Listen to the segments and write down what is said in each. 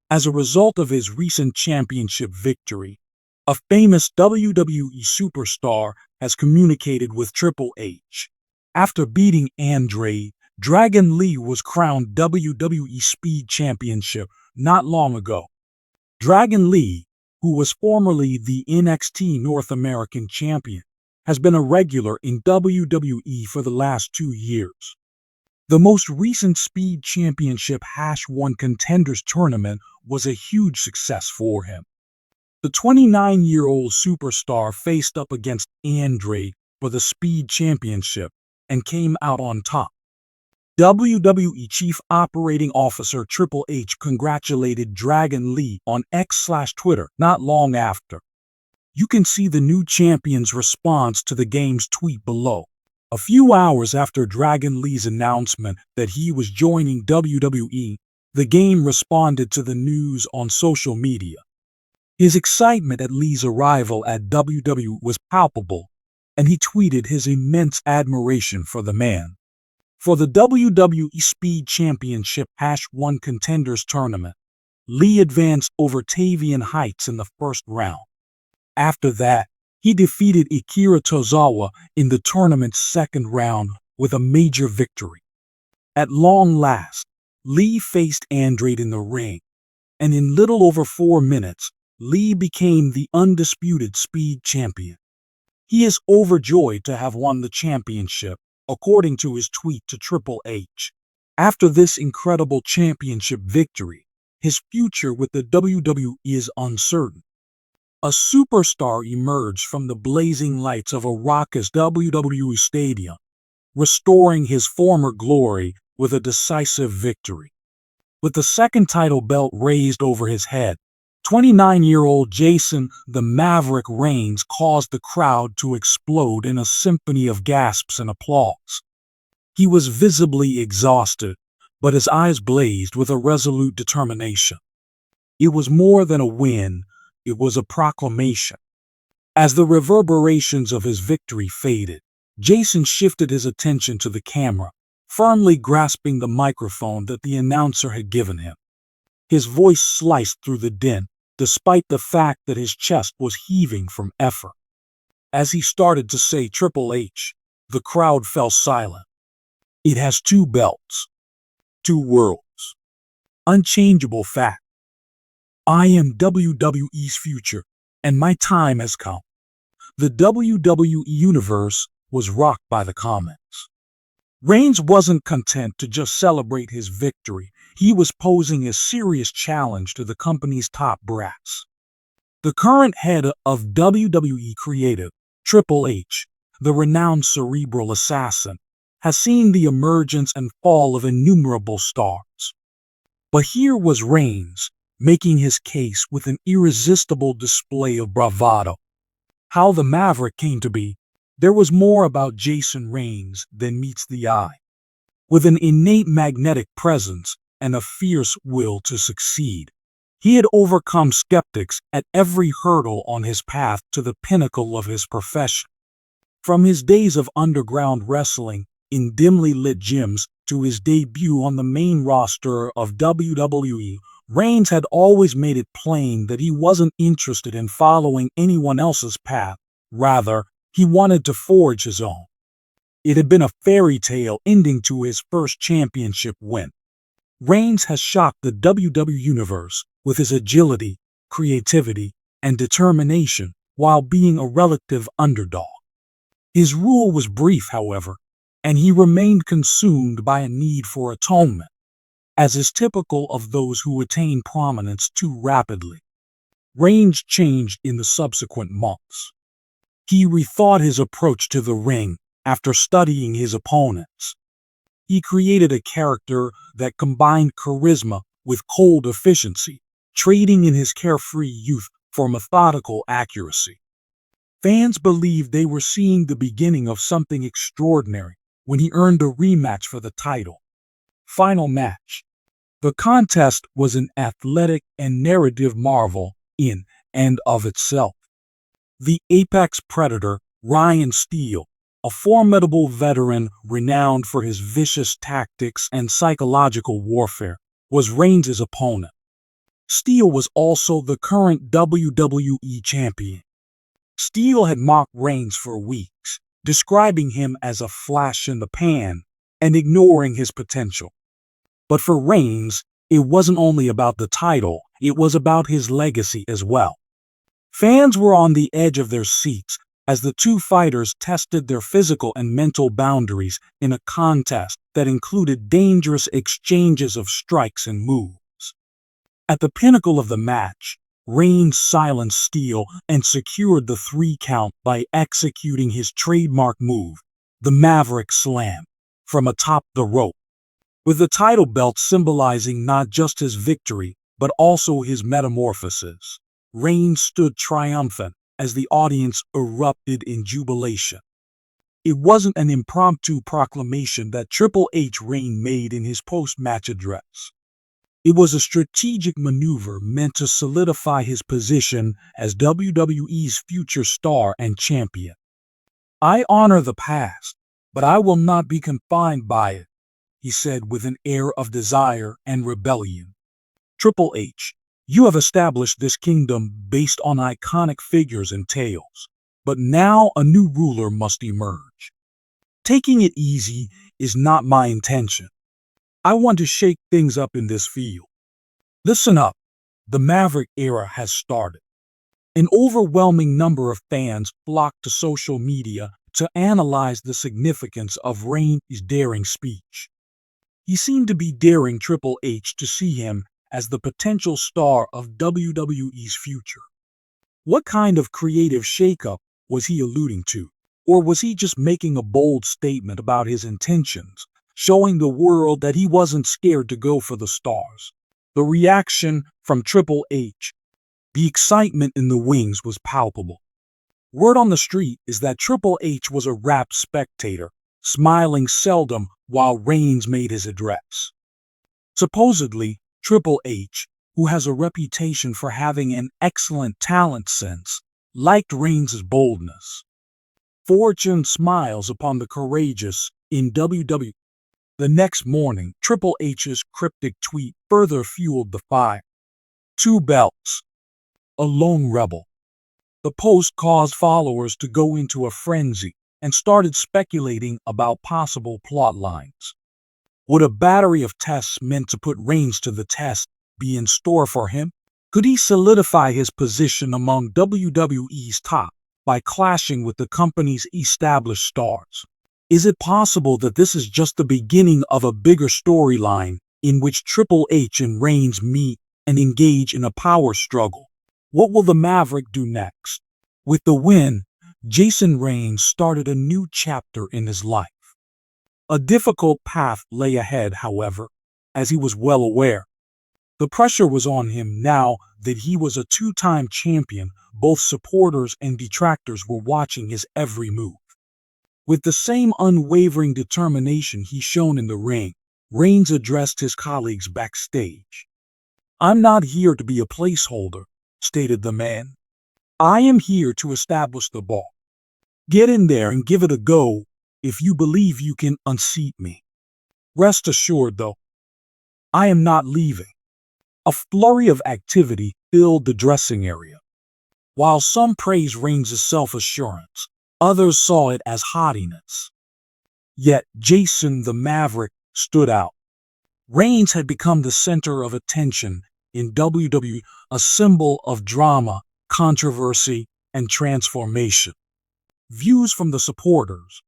As a result of his recent championship victory, a famous WWE superstar has communicated with Triple H. After beating Andre, Dragon Lee was crowned WWE Speed Championship not long ago. Dragon Lee, who was formerly the NXT North American Champion, has been a regular in WWE for the last 2 years. The most recent Speed Championship #1 Contenders Tournament was a huge success for him. The 29-year-old superstar faced up against Andre for the Speed Championship and came out on top. WWE Chief Operating Officer Triple H congratulated Dragon Lee on X/Twitter not long after. You can see the new champion's response to the game's tweet below. A few hours after Dragon Lee's announcement that he was joining WWE, the game responded to the news on social media. His excitement at Lee's arrival at WWE was palpable, and he tweeted his immense admiration for the man. For the WWE Speed Championship #1 Contenders Tournament, Lee advanced over Tavian Heights in the first round. After that, he defeated Akira Tozawa in the tournament's second round with a major victory. At long last, Lee faced Andre in the ring, and in little over 4 minutes, Lee became the undisputed Speed Champion. He is overjoyed to have won the championship, according to his tweet to Triple H. After this incredible championship victory, his future with the WWE is uncertain. A superstar emerged from the blazing lights of a raucous WWE stadium, restoring his former glory with a decisive victory. With the second title belt raised over his head, 29-year-old Jason the Maverick Reigns caused the crowd to explode in a symphony of gasps and applause. He was visibly exhausted, but his eyes blazed with a resolute determination. It was more than a win. It was a proclamation. As the reverberations of his victory faded, Jason shifted his attention to the camera, firmly grasping the microphone that the announcer had given him. His voice sliced through the din, despite the fact that his chest was heaving from effort. As he started to say Triple H, the crowd fell silent. It has 2 belts, 2 worlds. Unchangeable fact. I am WWE's future, and my time has come. The WWE Universe was rocked by the comments. Reigns wasn't content to just celebrate his victory. He was posing a serious challenge to the company's top brass. The current head of WWE Creative, Triple H, the renowned cerebral assassin, has seen the emergence and fall of innumerable stars. But here was Reigns, making his case with an irresistible display of bravado. How the Maverick came to be, there was more about Jason Reigns than meets the eye. With an innate magnetic presence and a fierce will to succeed, he had overcome skeptics at every hurdle on his path to the pinnacle of his profession. From his days of underground wrestling in dimly lit gyms to his debut on the main roster of WWE, Reigns had always made it plain that he wasn't interested in following anyone else's path. Rather, he wanted to forge his own. It had been a fairy tale ending to his first championship win. Reigns has shocked the WWE Universe with his agility, creativity, and determination while being a relative underdog. His rule was brief, however, and he remained consumed by a need for atonement, as is typical of those who attain prominence too rapidly. Reigns changed in the subsequent months. He rethought his approach to the ring after studying his opponents. He created a character that combined charisma with cold efficiency, trading in his carefree youth for methodical accuracy. Fans believed they were seeing the beginning of something extraordinary when he earned a rematch for the title. Final match. The contest was an athletic and narrative marvel in and of itself. The apex predator, Ryan Steele, a formidable veteran renowned for his vicious tactics and psychological warfare, was Reigns' opponent. Steele was also the current WWE champion. Steele had mocked Reigns for weeks, describing him as a flash in the pan and ignoring his potential. But for Reigns, it wasn't only about the title, it was about his legacy as well. Fans were on the edge of their seats as the two fighters tested their physical and mental boundaries in a contest that included dangerous exchanges of strikes and moves. At the pinnacle of the match, Reigns silenced Steele and secured the 3 count by executing his trademark move, the Maverick Slam, from atop the rope. With the title belt symbolizing not just his victory, but also his metamorphosis, Reigns stood triumphant as the audience erupted in jubilation. It wasn't an impromptu proclamation that Triple H made in his post-match address. It was a strategic maneuver meant to solidify his position as WWE's future star and champion. "I honor the past, but I will not be confined by it," he said with an air of desire and rebellion. "Triple H, you have established this kingdom based on iconic figures and tales, but now a new ruler must emerge. Taking it easy is not my intention. I want to shake things up in this field. Listen up, the Maverick era has started." An overwhelming number of fans flocked to social media to analyze the significance of Reigns' daring speech. He seemed to be daring Triple H to see him as the potential star of WWE's future. What kind of creative shakeup was he alluding to? Or was he just making a bold statement about his intentions, showing the world that he wasn't scared to go for the stars? The reaction from Triple H, the excitement in the wings was palpable. Word on the street is that Triple H was a rapt spectator, smiling seldom while Reigns made his address. Supposedly, Triple H, who has a reputation for having an excellent talent sense, liked Reigns' boldness. Fortune smiles upon the courageous in WWE. The next morning, Triple H's cryptic tweet further fueled the fire. 2 belts. A lone rebel. The post caused followers to go into a frenzy and started speculating about possible plot lines. Would a battery of tests meant to put Reigns to the test be in store for him? Could he solidify his position among WWE's top by clashing with the company's established stars? Is it possible that this is just the beginning of a bigger storyline in which Triple H and Reigns meet and engage in a power struggle? What will the Maverick do next? With the win, Jason Reigns started a new chapter in his life. A difficult path lay ahead, however, as he was well aware. The pressure was on him now that he was a 2-time champion. Both supporters and detractors were watching his every move. With the same unwavering determination he shown in the ring, Reigns addressed his colleagues backstage. "I'm not here to be a placeholder," stated the man. "I am here to establish the bar. Get in there and give it a go if you believe you can unseat me. Rest assured, though, I am not leaving." A flurry of activity filled the dressing area. While some praised Reigns' self-assurance, others saw it as haughtiness. Yet Jason the Maverick stood out. Reigns had become the center of attention in WWE, a symbol of drama, controversy, and transformation. Views from the supporters.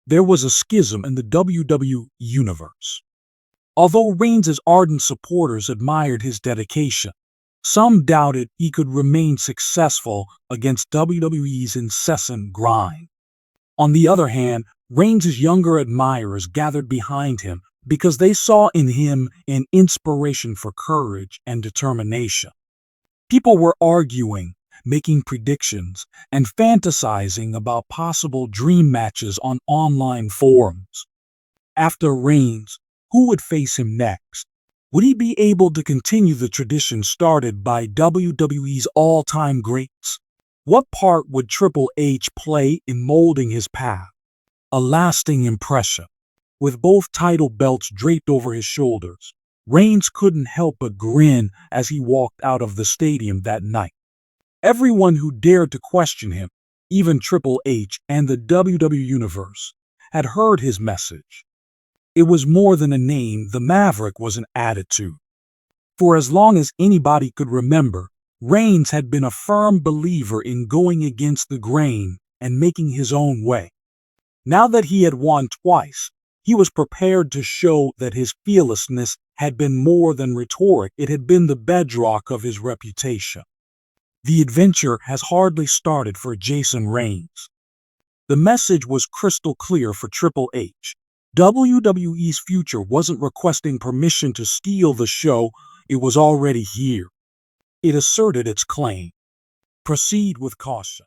There was a schism in the WWE Universe. Although Reigns' ardent supporters admired his dedication, some doubted he could remain successful against WWE's incessant grind. On the other hand, Reigns' younger admirers gathered behind him because they saw in him an inspiration for courage and determination. People were arguing, making predictions, and fantasizing about possible dream matches on online forums. After Reigns, who would face him next? Would he be able to continue the tradition started by WWE's all-time greats? What part would Triple H play in molding his path? A lasting impression. With both title belts draped over his shoulders, Reigns couldn't help but grin as he walked out of the stadium that night. Everyone who dared to question him, even Triple H and the WWE Universe, had heard his message. It was more than a name, the Maverick was an attitude. For as long as anybody could remember, Reigns had been a firm believer in going against the grain and making his own way. Now that he had won twice, he was prepared to show that his fearlessness had been more than rhetoric, it had been the bedrock of his reputation. The adventure has hardly started for Jason Reigns. The message was crystal clear for Triple H. WWE's future wasn't requesting permission to steal the show, it was already here. It asserted its claim. Proceed with caution.